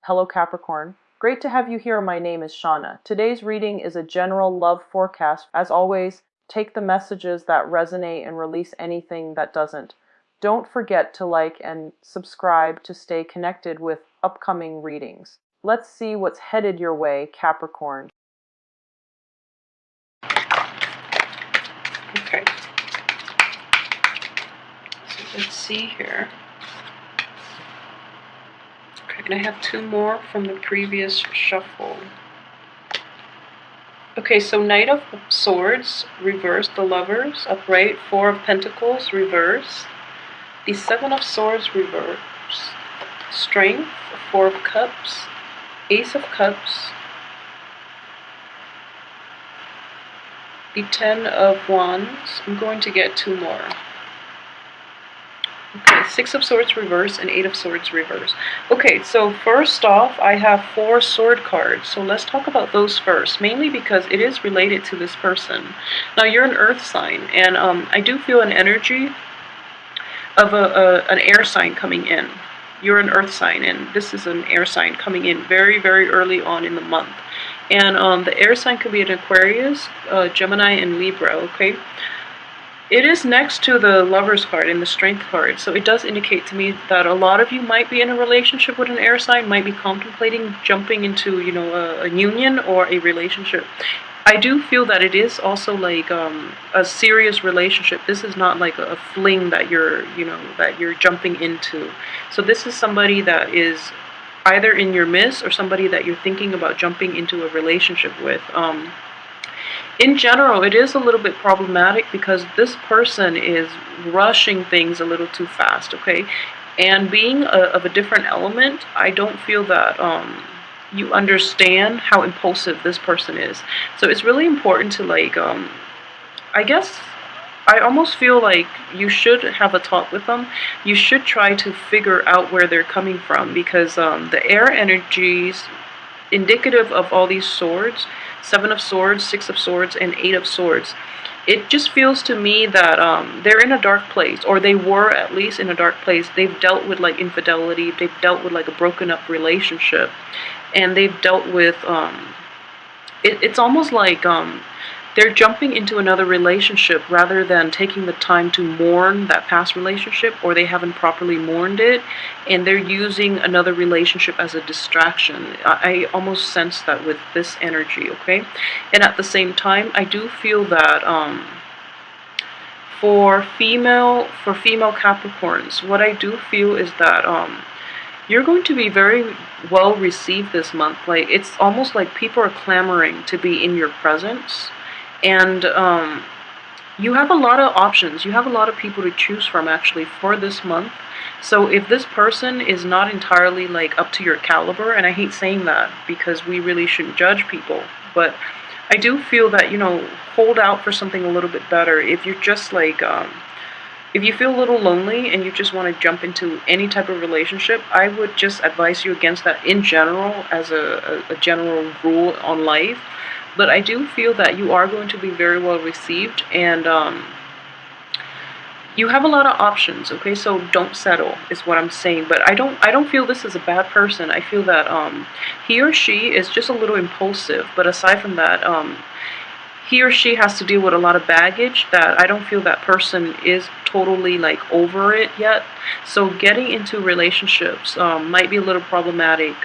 Hello Capricorn. Great to have you here. My name is Shauna. Today's reading is a general love forecast. As always, take the messages that resonate and release anything that doesn't. Don't forget to like and subscribe to stay connected with upcoming readings. Let's see what's headed your way, Capricorn. Okay. So let's see here. Okay, and I have two more from the previous shuffle. Okay, so Knight of Swords, reverse, the Lovers, upright, Four of Pentacles, reverse, the Seven of Swords, reverse, Strength, Four of Cups, Ace of Cups, the Ten of Wands. I'm going to get two more. Okay, Six of Swords reverse and Eight of Swords reverse. Okay, so first off, I have four sword cards. So let's talk about those first, mainly because it is related to this person. Now, you're an earth sign, and I do feel an energy of an air sign coming in. You're an earth sign, and this is an air sign coming in very, very early on in the month. And the air sign could be an Aquarius, Gemini, and Libra, okay? It is next to the Lover's card and the Strength card, so it does indicate to me that a lot of you might be in a relationship with an air sign, might be contemplating jumping into, a union or a relationship. I do feel that it is also like a serious relationship. This is not like a fling that you're jumping into. So this is somebody that is either in your midst or somebody that you're thinking about jumping into a relationship with. In general, it is a little bit problematic because this person is rushing things a little too fast, okay? And being of a different element, I don't feel that you understand how impulsive this person is. So it's really important to I guess I almost feel like you should have a talk with them. You should try to figure out where they're coming from because the air energies indicative of all these swords, Seven of Swords, Six of Swords, and Eight of Swords. It just feels to me that they're in a dark place, or they were at least in a dark place. They've dealt with like infidelity, they've dealt with like a broken up relationship, and they've dealt with, it's almost like they're jumping into another relationship rather than taking the time to mourn that past relationship, or they haven't properly mourned it, and they're using another relationship as a distraction. I almost sense that with this energy, okay? And at the same time, I do feel that for female Capricorns, what I do feel is that you're going to be very well received this month. Like, it's almost like people are clamoring to be in your presence. And you have a lot of options. You have a lot of people to choose from actually for this month. So if this person is not entirely like up to your caliber, and I hate saying that because we really shouldn't judge people, but I do feel that, hold out for something a little bit better. If you're just like, if you feel a little lonely and you just want to jump into any type of relationship, I would just advise you against that in general, as a general rule on life. But I do feel that you are going to be very well received, and you have a lot of options, okay? So don't settle is what I'm saying. But I don't feel this is a bad person. I feel that he or she is just a little impulsive. But aside from that, he or she has to deal with a lot of baggage that I don't feel that person is totally like over it yet. So getting into relationships might be a little problematic.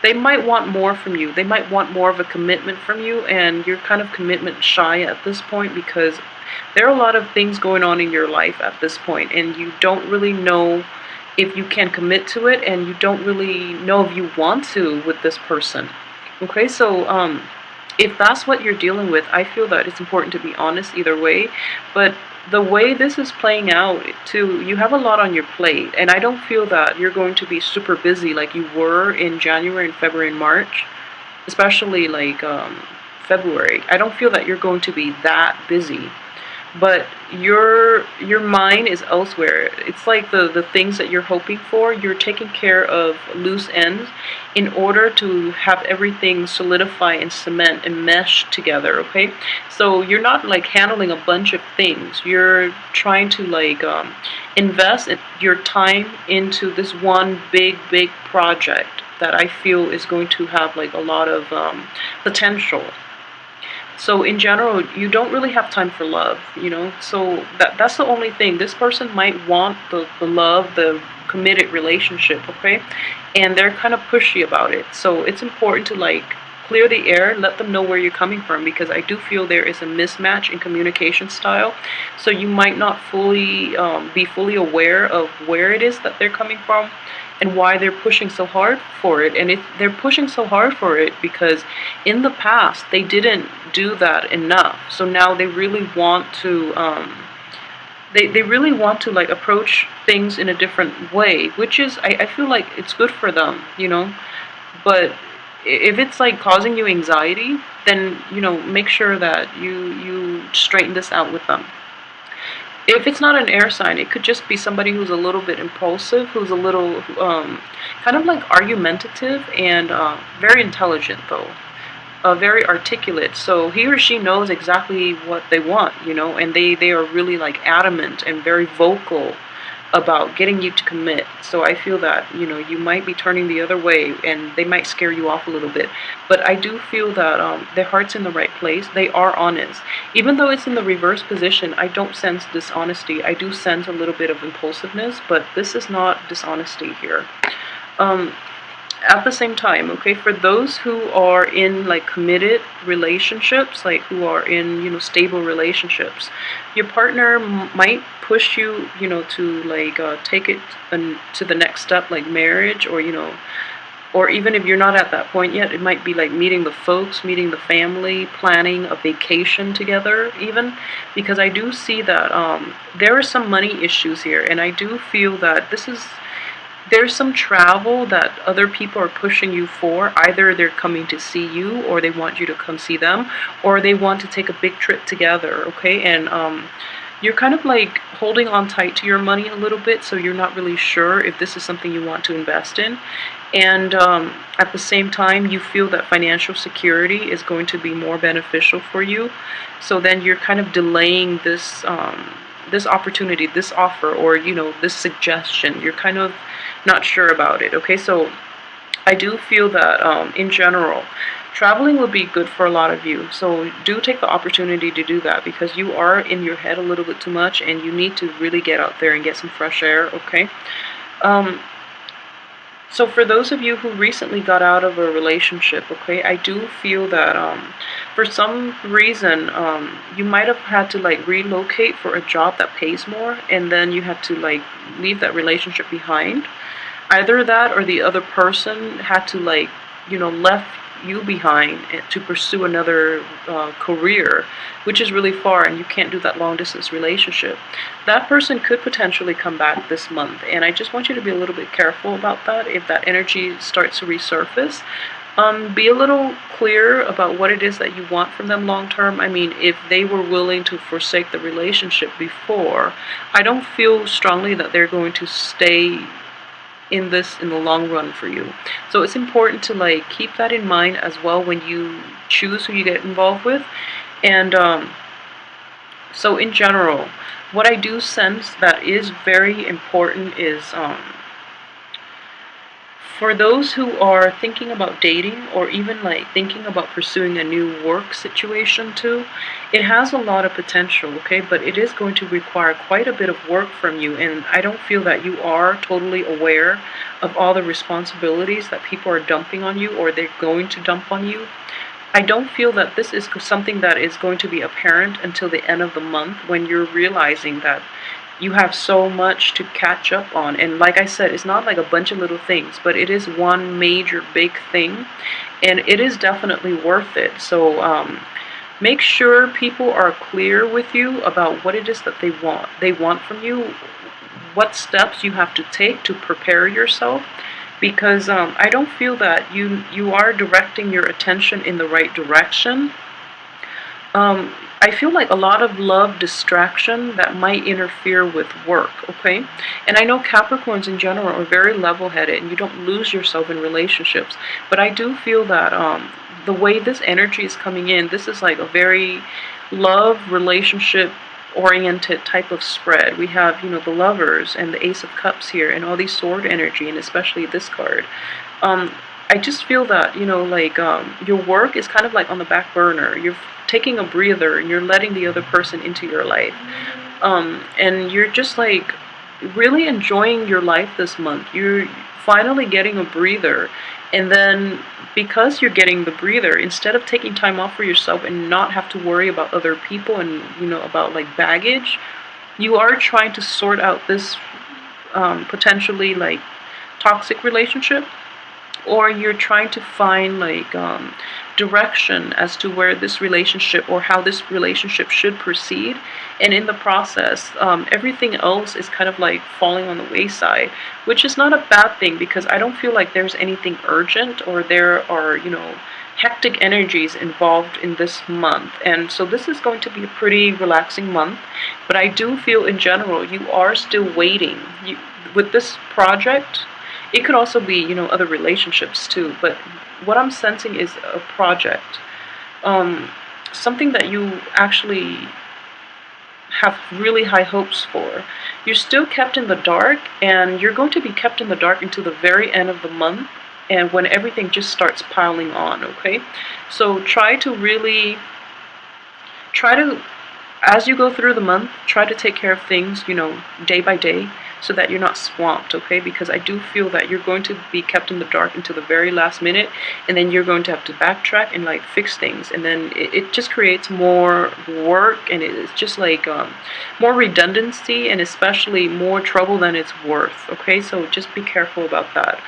They might want more from you. They might want more of a commitment from you, and you're kind of commitment shy at this point because there are a lot of things going on in your life at this point, and you don't really know if you can commit to it, and you don't really know if you want to with this person. Okay, so if that's what you're dealing with, I feel that it's important to be honest either way. But the way this is playing out, too, you have a lot on your plate, and I don't feel that you're going to be super busy like you were in January and February and March, especially like February. I don't feel that you're going to be that busy, but your mind is elsewhere. It's like the things that you're hoping for, you're taking care of loose ends in order to have everything solidify and cement and mesh together, okay? So you're not like handling a bunch of things. You're trying to like invest your time into this one big project that I feel is going to have like a lot of potential. So in general, you don't really have time for love, you know. So that's the only thing. This person might want the love, the committed relationship, okay? And they're kind of pushy about it. So it's important to like clear the air, let them know where you're coming from, because I do feel there is a mismatch in communication style. So you might not fully be fully aware of where it is that they're coming from and why they're pushing so hard for it. And they're pushing so hard for it because in the past they didn't do that enough. So now they really want to they really want to like approach things in a different way, which is I feel like it's good for them, you know. But if it's like causing you anxiety, then you know, make sure that you straighten this out with them. If it's not an air sign, it could just be somebody who's a little bit impulsive, who's a little kind of like argumentative and very intelligent though, very articulate. So he or she knows exactly what they want, you know, and they are really like adamant and very vocal about getting you to commit. So I feel that, you know, you might be turning the other way and they might scare you off a little bit. But I do feel that their heart's in the right place. They are honest. Even though it's in the reverse position, I don't sense dishonesty. I do sense a little bit of impulsiveness, but this is not dishonesty here. At the same time, okay, for those who are in like committed relationships, like who are in, you know, stable relationships, your partner might push you, you know, to like take it to the next step, like marriage, or, you know, or even if you're not at that point yet, it might be like meeting the folks, meeting the family, planning a vacation together even, because I do see that there are some money issues here, and I do feel that there's some travel that other people are pushing you for. Either they're coming to see you, or they want you to come see them, or they want to take a big trip together, okay? And you're kind of like holding on tight to your money a little bit, so you're not really sure if this is something you want to invest in. And at the same time, you feel that financial security is going to be more beneficial for you. So then you're kind of delaying this this opportunity, this offer, or, you know, this suggestion. You're kind of not sure about it, okay? So I do feel that in general, traveling would be good for a lot of you. So do take the opportunity to do that, because you are in your head a little bit too much and you need to really get out there and get some fresh air, okay? So for those of you who recently got out of a relationship, okay, I do feel that for some reason you might have had to like relocate for a job that pays more, and then you had to like leave that relationship behind. Either that, or the other person had to like, you know, left you behind to pursue another career, which is really far, and you can't do that long distance relationship. That person could potentially come back this month, and I just want you to be a little bit careful about that. If that energy starts to resurface, be a little clear about what it is that you want from them long term. I mean, if they were willing to forsake the relationship before, I don't feel strongly that they're going to stay in this in the long run for you. So it's important to like keep that in mind as well when you choose who you get involved with. And so in general, what I do sense that is very important is for those who are thinking about dating, or even like thinking about pursuing a new work situation too, it has a lot of potential, okay? But it is going to require quite a bit of work from you, and I don't feel that you are totally aware of all the responsibilities that people are dumping on you, or they're going to dump on you. I don't feel that this is something that is going to be apparent until the end of the month, when you're realizing that you have so much to catch up on. And like I said, it's not like a bunch of little things, but it is one major big thing, and it is definitely worth it. So make sure people are clear with you about what it is that they want from you, what steps you have to take to prepare yourself, because I don't feel that you are directing your attention in the right direction. I feel like a lot of love distraction that might interfere with work, okay? And I know Capricorns in general are very level-headed, and you don't lose yourself in relationships, but I do feel that the way this energy is coming in, this is like a very love relationship oriented type of spread. We have, you know, the Lovers and the Ace of Cups here, and all these sword energy, and especially this card. I just feel that, like, your work is kind of like on the back burner. You're taking a breather and you're letting the other person into your life. And you're just like really enjoying your life this month. You're finally getting a breather. And then because you're getting the breather, instead of taking time off for yourself and not have to worry about other people and, about like baggage, you are trying to sort out this potentially like toxic relationship, or you're trying to find like direction as to where this relationship or how this relationship should proceed. And in the process, everything else is kind of like falling on the wayside, which is not a bad thing, because I don't feel like there's anything urgent or there are, hectic energies involved in this month. And so this is going to be a pretty relaxing month, but I do feel in general you are still waiting. With this project, it could also be, other relationships too, but what I'm sensing is a project. Something that you actually have really high hopes for. You're still kept in the dark, and you're going to be kept in the dark until the very end of the month, and when everything just starts piling on, okay? So try to, as you go through the month, try to take care of things, day by day, so that you're not swamped, okay? Because I do feel that you're going to be kept in the dark until the very last minute, and then you're going to have to backtrack and like fix things, and then it just creates more work, and it's just like more redundancy, and especially more trouble than it's worth, okay? So just be careful about that.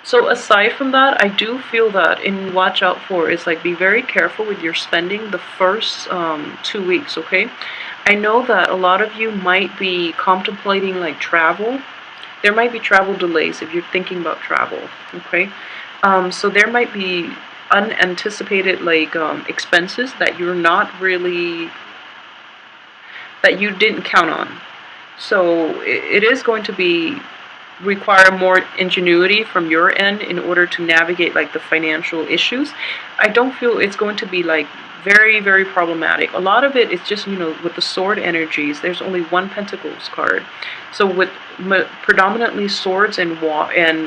So aside from that, I do feel that in watch out for is like be very careful with your spending the first 2 weeks, okay? I know that a lot of you might be contemplating like travel. There might be travel delays if you're thinking about travel, okay? So there might be unanticipated like expenses that you're not really, that you didn't count on. So it is going to be require more ingenuity from your end in order to navigate like the financial issues. I don't feel it's going to be like very, very problematic. A lot of it is just, with the sword energies, there's only one Pentacles card. So with predominantly swords and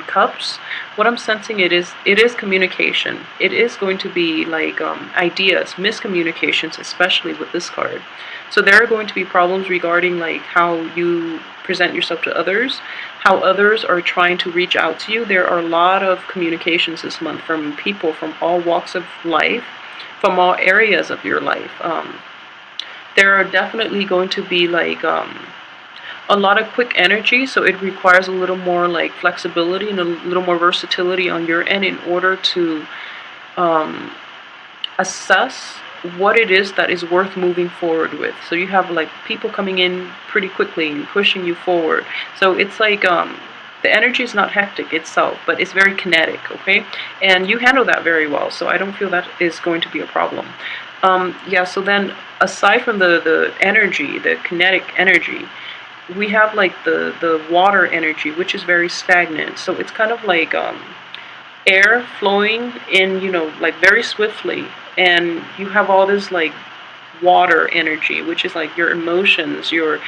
cups, what I'm sensing it is communication. It is going to be like ideas, miscommunications, especially with this card. So there are going to be problems regarding like how you present yourself to others, how others are trying to reach out to you. There are a lot of communications this month from people from all walks of life, from all areas of your life. There are definitely going to be like a lot of quick energy, so it requires a little more like flexibility and a little more versatility on your end in order to assess what it is that is worth moving forward with. So you have like people coming in pretty quickly and pushing you forward. So it's like the energy is not hectic itself, but it's very kinetic, okay? And you handle that very well, so I don't feel that is going to be a problem. Yeah, so then aside from the energy, the kinetic energy, we have like the water energy, which is very stagnant. So it's kind of like air flowing in, like very swiftly, and you have all this like water energy, which is like your emotions, your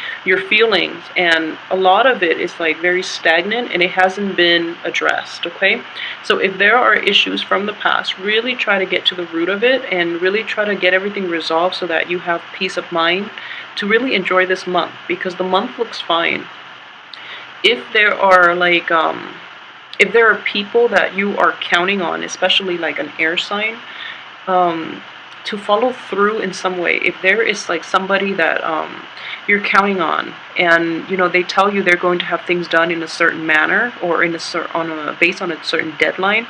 feelings, and a lot of it is like very stagnant and it hasn't been addressed, okay? So if there are issues from the past, really try to get to the root of it and really try to get everything resolved so that you have peace of mind to really enjoy this month, because the month looks fine. If there are like if there are people that you are counting on, especially like an air sign, to follow through in some way. If there is like somebody that you're counting on, and they tell you they're going to have things done in a certain manner or based on a certain deadline,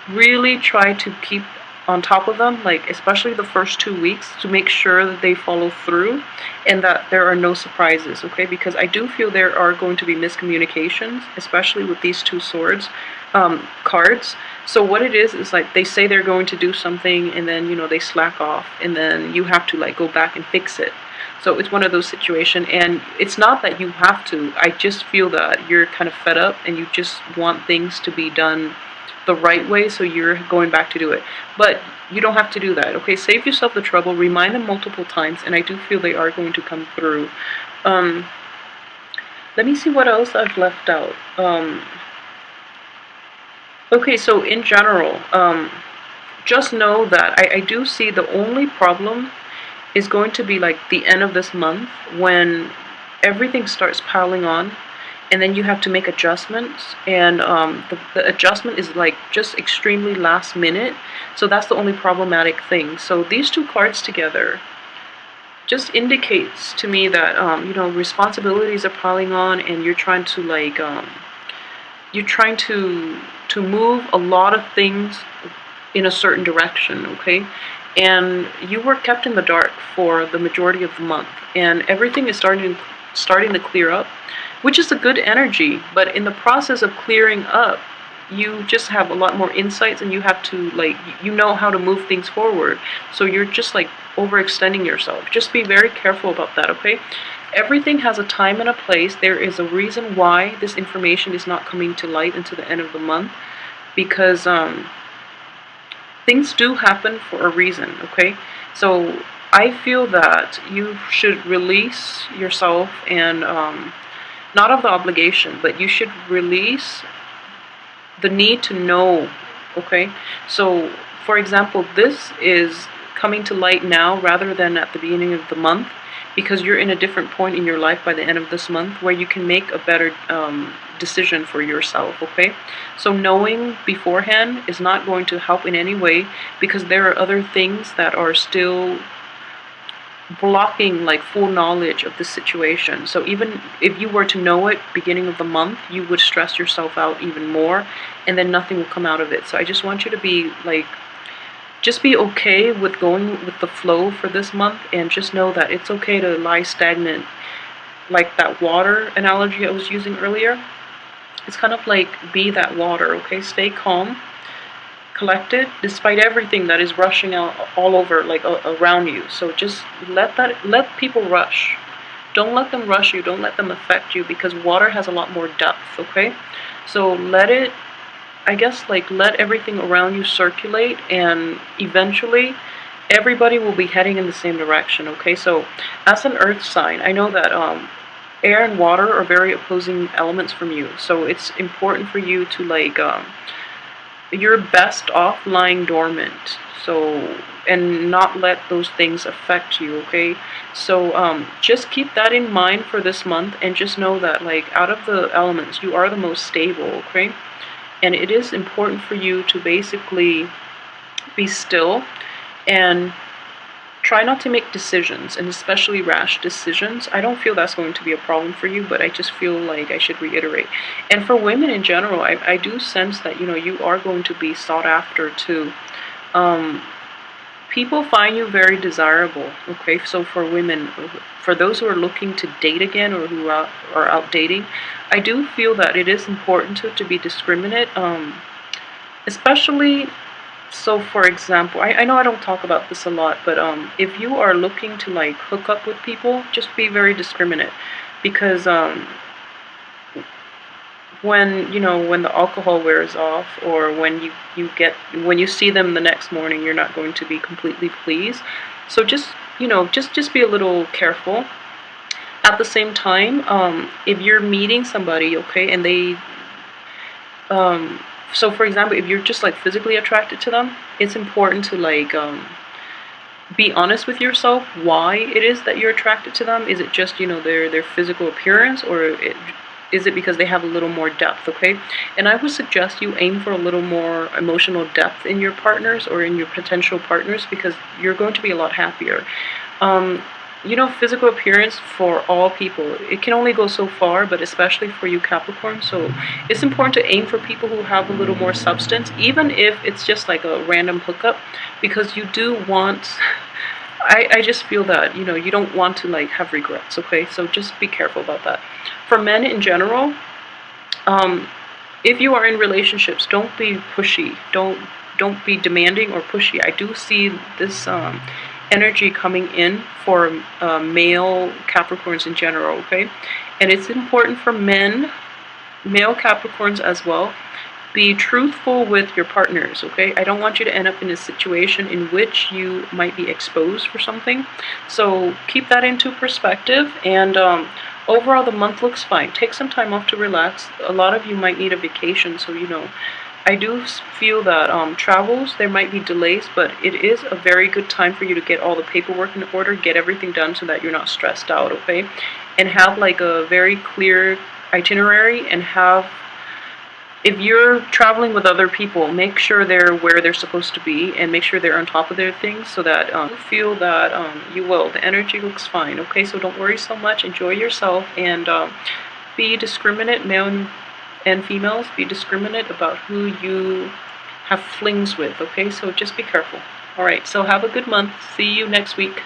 really try to keep on top of them, like especially the first 2 weeks, to make sure that they follow through and that there are no surprises, okay? Because I do feel there are going to be miscommunications, especially with these two swords cards. So what it is like they say they're going to do something, and then they slack off, and then you have to like go back and fix it. So it's one of those situations, and it's not that you have to. I just feel that you're kind of fed up and you just want things to be done the right way, so you're going back to do it. But you don't have to do that, okay? Save yourself the trouble, remind them multiple times, and I do feel they are going to come through. Let me see what else I've left out. Okay, so in general, just know that I do see the only problem is going to be like the end of this month when everything starts piling on, and then you have to make adjustments, and the adjustment is like just extremely last minute. So that's the only problematic thing. So these two cards together just indicates to me that responsibilities are piling on, and you're trying to you're trying to move a lot of things in a certain direction, okay? And you were kept in the dark for the majority of the month, and everything is starting to clear up, which is a good energy. But in the process of clearing up, you just have a lot more insights, and you have to how to move things forward. So you're just like overextending yourself. Just be very careful about that, okay? Everything has a time and a place. There is a reason why this information is not coming to light until the end of the month, because things do happen for a reason, okay? So I feel that you should release yourself, and not of the obligation, but you should release the need to know, okay? So, for example, this is coming to light now rather than at the beginning of the month, because you're in a different point in your life by the end of this month where you can make a better decision for yourself, okay? So knowing beforehand is not going to help in any way, because there are other things that are still blocking like full knowledge of the situation. So even if you were to know it beginning of the month, you would stress yourself out even more, and then nothing will come out of it. So I just want you to be just be okay with going with the flow for this month, and just know that it's okay to lie stagnant, like that water analogy I was using earlier. It's kind of like be that water, okay? Stay calm, collected, despite everything that is rushing out all over, around you. So just let people rush. Don't let them rush you. Don't let them affect you, because water has a lot more depth, okay? So let everything around you circulate, and eventually everybody will be heading in the same direction, okay? So as an earth sign, I know that air and water are very opposing elements from you. So it's important for you to you're best off lying dormant. So, and not let those things affect you, okay? So just keep that in mind for this month, and just know that out of the elements, you are the most stable, okay? And it is important for you to basically be still and try not to make decisions, and especially rash decisions. I don't feel that's going to be a problem for you, but I just feel like I should reiterate. And for women in general, I do sense that, you are going to be sought after too. People find you very desirable, okay? So for women, for those who are looking to date again, or who are out dating, I do feel that it is important to be discriminate, especially. So for example, I know I don't talk about this a lot, but if you are looking to hook up with people, just be very discriminate, because when the alcohol wears off, or when you see them the next morning, you're not going to be completely pleased. So just be a little careful. At the same time, if you're meeting somebody, okay, and they so for example, if you're just physically attracted to them, it's important to be honest with yourself why it is that you're attracted to them. Is it just their physical appearance, or is it because they have a little more depth, okay? And I would suggest you aim for a little more emotional depth in your partners, or in your potential partners, because you're going to be a lot happier. Physical appearance for all people, it can only go so far, but especially for you Capricorn. So it's important to aim for people who have a little more substance, even if it's just a random hookup, because you do want, I just feel that, you don't want to have regrets, okay? So just be careful about that. For men in general, if you are in relationships, don't be pushy. Don't be demanding or pushy. I do see this energy coming in for male Capricorns in general, okay? And it's important for male Capricorns as well. Be truthful with your partners, okay? I don't want you to end up in a situation in which you might be exposed for something. So keep that into perspective, and overall the month looks fine. Take some time off to relax. A lot of you might need a vacation, so I do feel that travels, there might be delays, but it is a very good time for you to get all the paperwork in order, get everything done so that you're not stressed out, okay? And have like a very clear itinerary, and have, if you're traveling with other people, make sure they're where they're supposed to be, and make sure they're on top of their things so that you feel that you will. The energy looks fine, okay? So don't worry so much. Enjoy yourself, and be discriminate, male and females. Be discriminate about who you have flings with, okay? So just be careful. All right, so have a good month. See you next week.